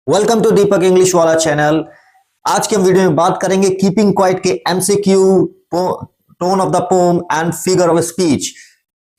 Welcome to Deepak English वाला channel. आज के वीडियो में बात करेंगे कीपिंग क्वाइट के MCQ, tone of the pome and figure of speech.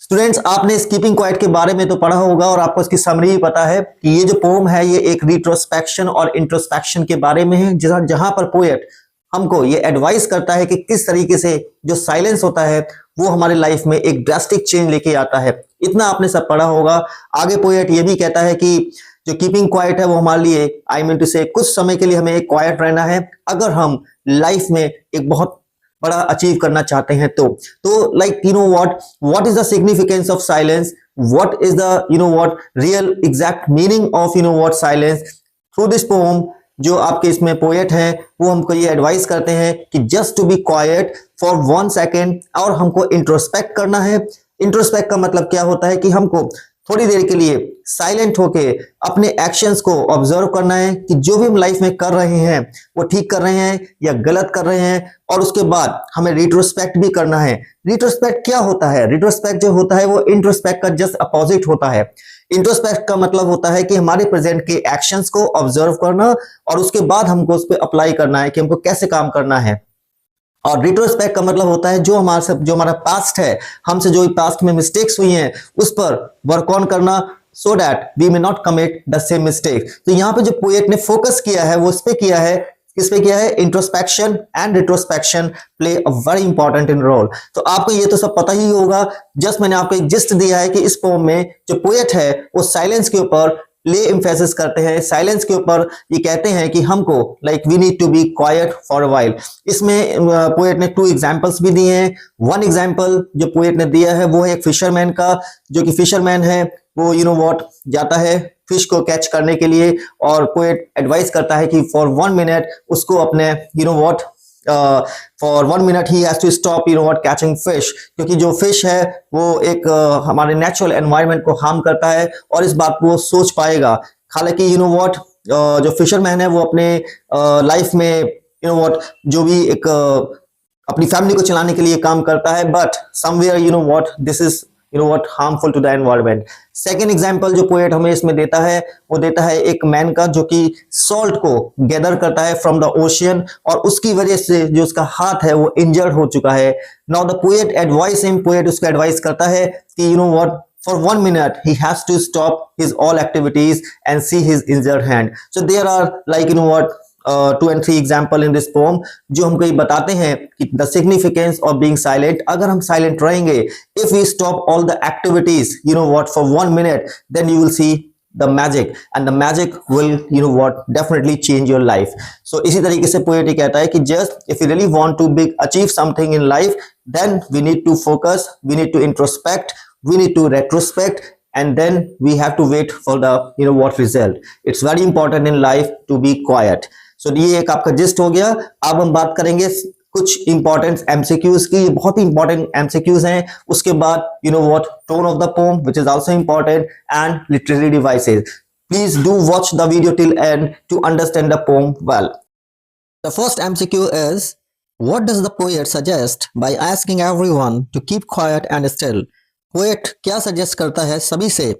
Students, आपने इस कीपिंग क्वाइट के बारे में तो पढ़ा होगा और आपको इसकी समरी भी पता है कि ये जो पोम है ये एक रिट्रोस्पेक्शन और इंट्रोस्पेक्शन के बारे में है, जहां पर पोएट हमको ये एडवाइस करता है कि किस तरीके से जो साइलेंस होता है वो हमारे लाइफ में एक ड्रास्टिक चेंज लेके आता है। इतना आपने सब पढ़ा होगा। आगे पोएट ये भी कहता है कि जो कीपिंग क्वाइट है वो हमारे लिए आई मीन टू से कुछ समय के लिए हमें एक क्वाइट रहना है अगर हम लाइफ में एक बहुत बड़ा अचीव करना चाहते हैं। तो like what is the significance of silence, what is the what real exact meaning of what silence. Through this pome जो आपके इसमें पोएट हैं वो हमको ये एडवाइस करते हैं कि just to be quite for 1 second और हमको इंट्रोस्पेक्ट करना है। इंट्रोस्पेक्ट का मतलब क्या होता है कि हमको थोड़ी देर के लिए साइलेंट होके अपने एक्शंस को ऑब्जर्व करना है कि जो भी हम लाइफ में कर रहे हैं वो ठीक कर रहे हैं या गलत कर रहे हैं, और उसके बाद हमें रिट्रोस्पेक्ट भी करना है। रिट्रोस्पेक्ट क्या होता है? रिट्रोस्पेक्ट जो होता है वो इंट्रोस्पेक्ट का जस्ट अपोजिट होता है। इंट्रोस्पेक्ट का मतलब होता है कि हमारे प्रेजेंट के एक्शंस को ऑब्जर्व करना और उसके बाद हमको उस पर अप्लाई करना है कि हमको कैसे काम करना है। और रिट्रोस्पेक्ट का मतलब होता है जो हमारा पास्ट है, हमसे जो पास्ट में मिस्टेक्स हुई हैं उस पर वर्क ऑन करना, so that we may not commit the same mistake. तो यहाँ पे जो पोएट ने फोकस किया है वो इस पे किया है, किस पे किया है? Introspection and retrospection play a very important in role. तो आपको ये तो सब पता ही होगा। जस्ट मैंने आपको एक जिस्ट दिया है कि इस पोम में जो पोएट है वो साइलेंस के ऊपर ले एम्फेसिस करते हैं, साइलेंस के ऊपर ये कहते हैं कि हमको like we need to be quite for a while. इसमें पोएट ने 2 एग्जांपल्स भी दिए हैं। 1 एग्जांपल जो पोएट ने दिया है वो है एक फिशरमैन का, जो कि फिशरमैन है वो व्हाट जाता है फिश को कैच करने के लिए, और पोएट एडवाइस करता है कि फॉर 1 मिनट उसको अपने व्हाट फॉर 1 मिनट ही has to stop what catching fish, क्योंकि जो फिश है वो एक हमारे नेचुरल एनवायरनमेंट को हार्म करता है और इस बात को वो सोच पाएगा। हालांकि व्हाट जो फिशरमैन है वो अपने लाइफ में व्हाट जो भी एक अपनी फैमिली को चलाने के लिए काम करता है, but somewhere what this is what harmful to the environment. Second example जो पोएट हमें इसमें देता है वो देता है एक मैन का जो कि सॉल्ट को गैदर करता है फ्रॉम द ओशियन, और उसकी वजह से जो उसका हाथ है वो इंजर्ड हो चुका है। Now the poet advice him, poet उसको एडवाइस करता है कि what for 1 minute he has to stop his all activities and see his injured hand. So there are like 2 and 3 example in this poem जो हमको ये बताते हैं कि the significance of being silent। अगर हम silent रहेंगे, if we stop all the activities for 1 minute, then you will see the magic, and the magic will definitely change your life. So इसी तरीके से पोएट ये कहता है कि just if you really want to achieve something in life, then we need to focus, we need to introspect, we need to retrospect, and then we have to wait for the what result. It's very important in life to be quiet. So ये एक आपका gist हो गया। अब हम बात करेंगे कुछ इंपॉर्टेंट एमसीक्यूज की। ये बहुत ही इंपॉर्टेंट एमसीक्यूज हैं। उसके बाद what tone of the poem which is also important, and literary devices. Please do watch the video till end to understand the poem well. The first MCQ is, what does the poet suggest by asking everyone to keep quiet and still? Poet क्या suggest करता है सभी से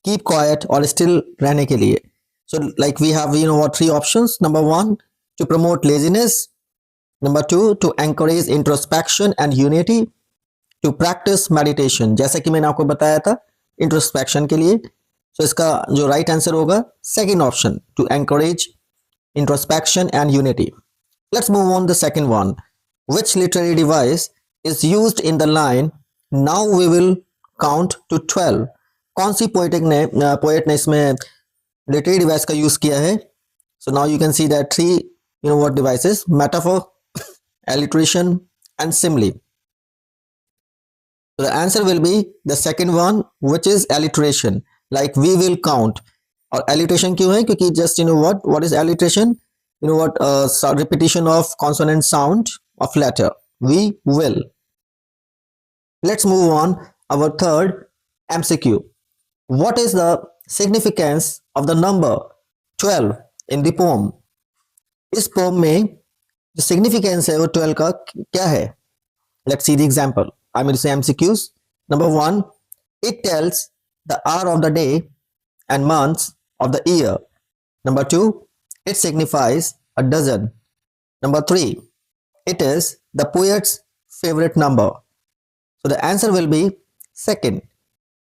keep quiet और still रहने के लिए? So like we have what 3 options. Number 1, to promote laziness. Number 2, to encourage introspection and unity. To practise meditation, जैसा कि मैंने आपको बताया था इंट्रोस्पेक्शन के लिए। सो इसका जो राइट आंसर होगा second option, to encourage introspection and unity. Let's move on the second one. Which literary device is used in the line now we will count to 12? कौन सी पोएट ने इसमें literary device का use किया है? So now you can see that 3 what devices: metaphor, alliteration and simile. So the answer will be the second one, which is alliteration, like we will count. और alliteration क्यों है? क्योंकि just what is alliteration? Repetition of consonant sound of letter. We will. Let's move on. Our third MCQ. What is the significance of the number 12 in the poem? इस poem में जो significance है वो 12 का क्या है? Let's see the example. I mean to say MCQs. Number 1, it tells the hour of the day and months of the year. Number 2, It signifies a dozen. Number 3, it is the poet's favorite number. So the answer will be second.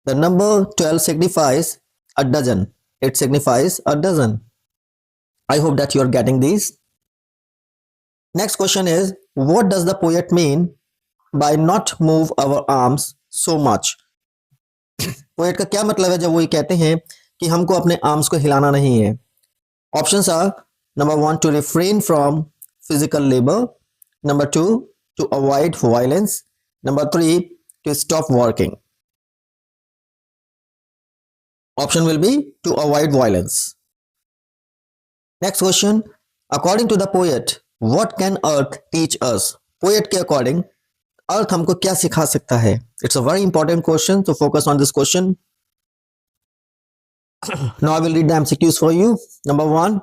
The number 12 signifies a dozen. It signifies a dozen. I hope that you are getting these. Next question is, what does the poet mean by not move our arms so much? Poet का क्या मतलब है जब वो ये कहते हैं कि हमको अपने आर्म्स को हिलाना नहीं है? Options are number 1 to refrain from physical labor, number 2 to avoid violence, number 3 to stop working. Option will be to avoid violence. Next question, according to the poet, what can earth teach us? Poet के according अर्थ हमको क्या सिखा सकता है? It's a very important question, so focus on this question. Now I will read the MCQs for you. Number 1,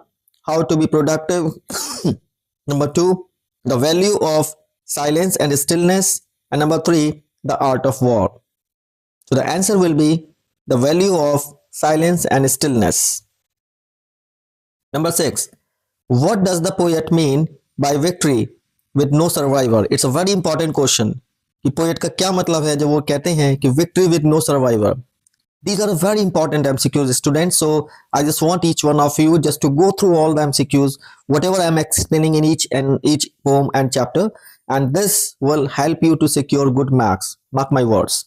how to be productive. Number 2, the value of silence and stillness, and number 3, the art of war. So the answer will be the value of silence and stillness. Number 6, what does the poet mean by victory with no survivor? It's a very important question कि poet का क्या मतलब है जब वो कहते हैं कि victory with no survivor. These are very important MCQs, students. So I just want each one of you just to go through all the MCQs, whatever I'm explaining in each poem and chapter, and this will help you to secure good marks. Mark my words.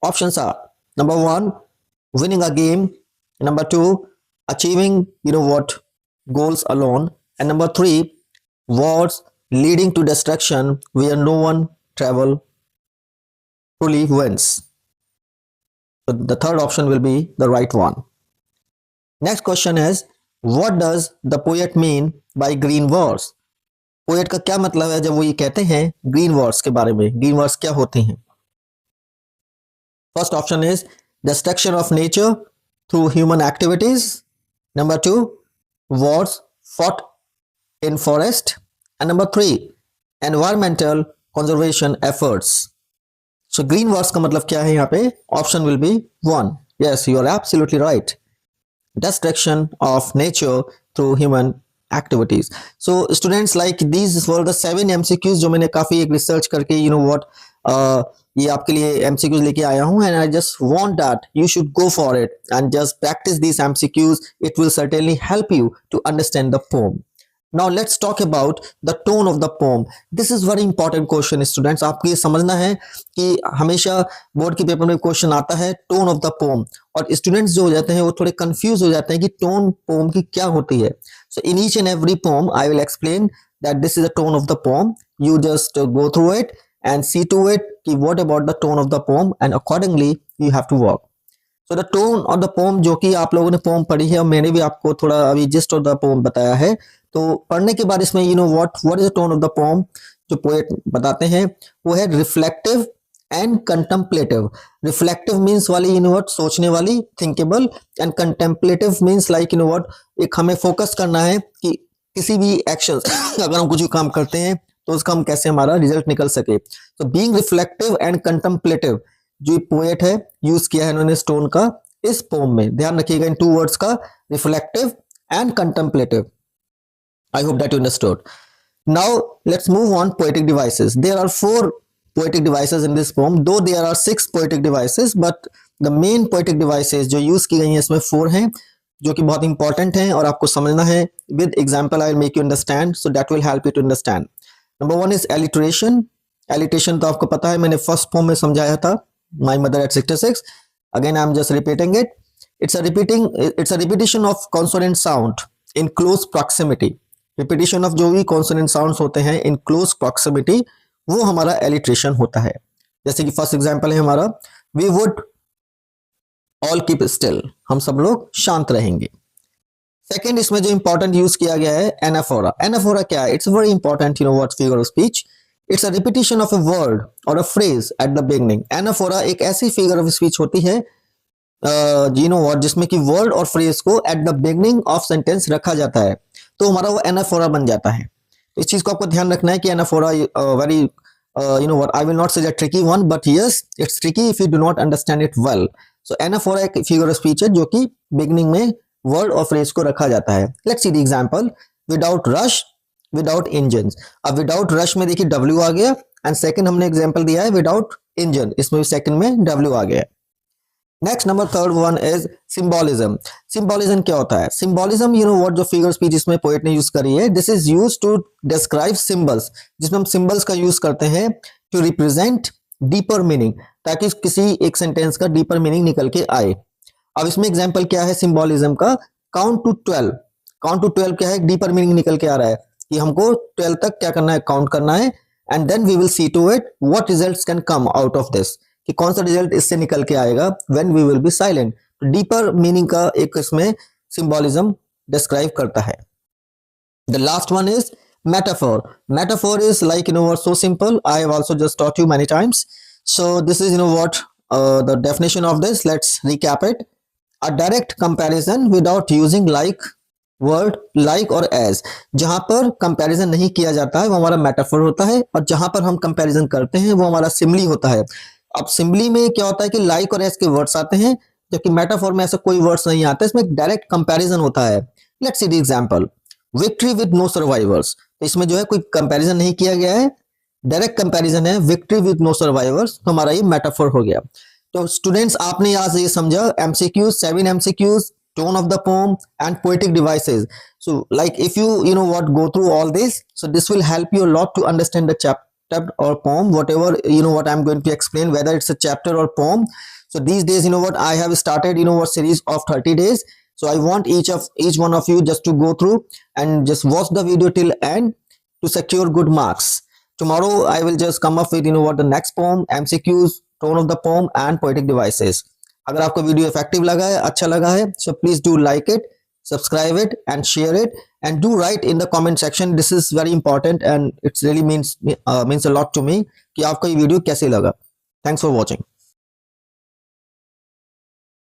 Options are number 1, winning a game. Number 2, achieving goals alone. And number 3, wars leading to destruction where no one truly wins. So the third option will be the right one. Next question is, what does the poet mean by green wars? Poet का क्या मतलब है जब वो ये कहते हैं green Wars के बारे में? ग्रीन वॉर्स क्या होते हैं? First option is destruction of nature through human activities. Number 2, wars fought in forest. And number 3, environmental conservation efforts. So green wars का मतलब क्या है यहाँ पे? Option will be 1. Yes, you are absolutely right. Destruction of nature through human activities. So students, like these were the 7 MCQs जो मैंने काफी एक रिसर्च करके ये आपके लिए MCQs लेके आया हूँ, and I just want that you should go for it and just practice these MCQs. It will certainly help you to understand the poem. Now let's talk about the tone of the poem. This is very important question, students. आपको ये समझना है कि हमेशा board के paper में question आता है tone of the poem, और स्टूडेंट्स जो हो जाते हैं वो थोड़े कंफ्यूज हो जाते हैं कि टोन पोम की क्या होती है. So in each and every poem I will explain that this is the tone of the poem. You just go through it and see to it कि what about the tone of the poem, and accordingly you have to work. So the tone of the poem, जो कि आप लोगों ने pome पढ़ी है और मैंने भी आपको थोड़ा अभी जिस्ट ऑफ द पोम बताया है, तो पढ़ने के बाद इसमें what is the tone of the poem जो पोएट बताते हैं वो है reflective and contemplative. Reflective means वाली सोचने वाली, thinkable, and contemplative means like एक हमें फोकस करना है कि किसी भी एक्शन अगर हम कुछ भी काम करते हैं तो उसका हम कैसे हमारा रिजल्ट निकल सके. तो बीइंग रिफ्लेक्टिव एंड कंटेम्पलेटिव जो पोएट है यूज किया है इन्होंने स्टोन का इस पोम में. ध्यान रखिएगा इन 2 वर्ड्स का, reflective and contemplative. I hope that you understood. Now let's move on poetic devices. There are 4 poetic devices in this poem, though there are 6 poetic devices, but the main poetic devices जो use की गई हैं इसमें 4 हैं जो कि बहुत important हैं और आपको समझना है. With example I will make you understand, so that will help you to understand. Number 1 is alliteration. Alliteration तो आपको पता है, मैंने फर्स्ट पोम में समझाया था, My Mother at 66. Again I am just repeating it. It's a repetition of consonant sound in close proximity. Repetition of जो भी कॉन्सोनेंट साउंड्स होते हैं इन क्लोज प्रॉक्सिमिटी, वो हमारा एलिट्रेशन होता है. जैसे कि फर्स्ट एग्जांपल है हमारा, we would all keep still, हम सब लोग शांत रहेंगे. सेकंड, इसमें जो इंपॉर्टेंट यूज किया गया है एनाफोरा. एनाफोरा क्या है? It's very important what figure of speech. It's a repetition of a word और a phrase at the beginning. Anaphora एक ऐसी फिगर ऑफ स्पीच होती है जिसमें कि वर्ड और फ्रेज को eight the beginning of sentence रखा जाता है, तो हमारा वो एनाफोरा बन जाता है. इस चीज को आपको ध्यान रखना है कि anaphora very I will not say tricky one, but yes it's tricky if you do not understand it well. So anaphora एक फिगर ऑफ स्पीच है जो कि बिगिनिंग में वर्ड और फ्रेज को रखा जाता है। Let's see the example, without rush, without engine. अब विदाउट रश में देखिए W आ गया, एंड सेकंड हमने एग्जांपल दिया है विदाउट इंजन, इसमें भी सेकंड में W आ गया। Next number third one is symbolism. Symbolism क्या होता है? सिंबोलिज्म यू नो व्हाट, जो फिगर स्पीच इसमें पोएट ने यूज करी है, this is used to describe symbols, जिसमें हम सिंबल्स का यूज करते हैं टू रिप्रेजेंट डीपर मीनिंग, ताकि किसी एक सेंटेंस का डीपर मीनिंग निकल के आए। अब इसमें एग्जांपल क्या है सिंबोलिज्म का? Count to 12। काउंट टू 12 क्या है? डीपर मीनिंग निकल के आ रहा है कि हमको 12 तक क्या करना है? काउंट करना है, and then we will see to it what results can come out of this, कि कौन सा रिजल्ट इससे निकल के आएगा when we will be silent. Deeper meaning का एक इसमें सिंबोलिज्म डिस्क्राइब करता है। The last one is metaphor. Metaphor is like, you know what, so simple. I have also just taught you many times. So this is, you know what, the definition of this. Let's recap it. A direct comparison without using like word, like और as. जहां पर comparison नहीं किया जाता है वो हमारा metaphor होता है, और जहां पर हम कंपैरिजन करते हैं वो हमारा सिम्बली होता है। अब सिम्बली में क्या होता है कि लाइक और एस के वर्ड्स आते हैं, जबकि मेटाफोर में ऐसा कोई वर्ड्स नहीं आता, इसमें डायरेक्ट कंपैरिजन होता है। Let's see the example, victory with no survivors. इसमें जो है कोई कंपैरिजन नहीं किया गया है, डायरेक्ट कंपैरिजन है, विक्ट्री विद नो सर्वाइवर्स, तो हमारा ये मेटाफोर हो गया। तो स्टूडेंट्स आपने आज ये समझा MCQs, 7 MCQs, tone of the poem and poetic devices. So like if you know what, go through all this, so this will help you a lot to understand the chapter or poem, whatever you know what I'm going to explain, whether it's a chapter or poem. So these days, you know what, I have started, you know what, series of 30 days. So I want each one of you just to go through and just watch the video till end to secure good marks. Tomorrow I will just come up with, you know what, the next poem, MCQs, tone of the poem and poetic devices. अगर आपको video effective लगा है, अच्छा लगा है, so please do like it, subscribe it and share it, and do write in the comment section. This is very important and it really means a lot to me कि आपको ये video कैसे लगा। Thanks for watching.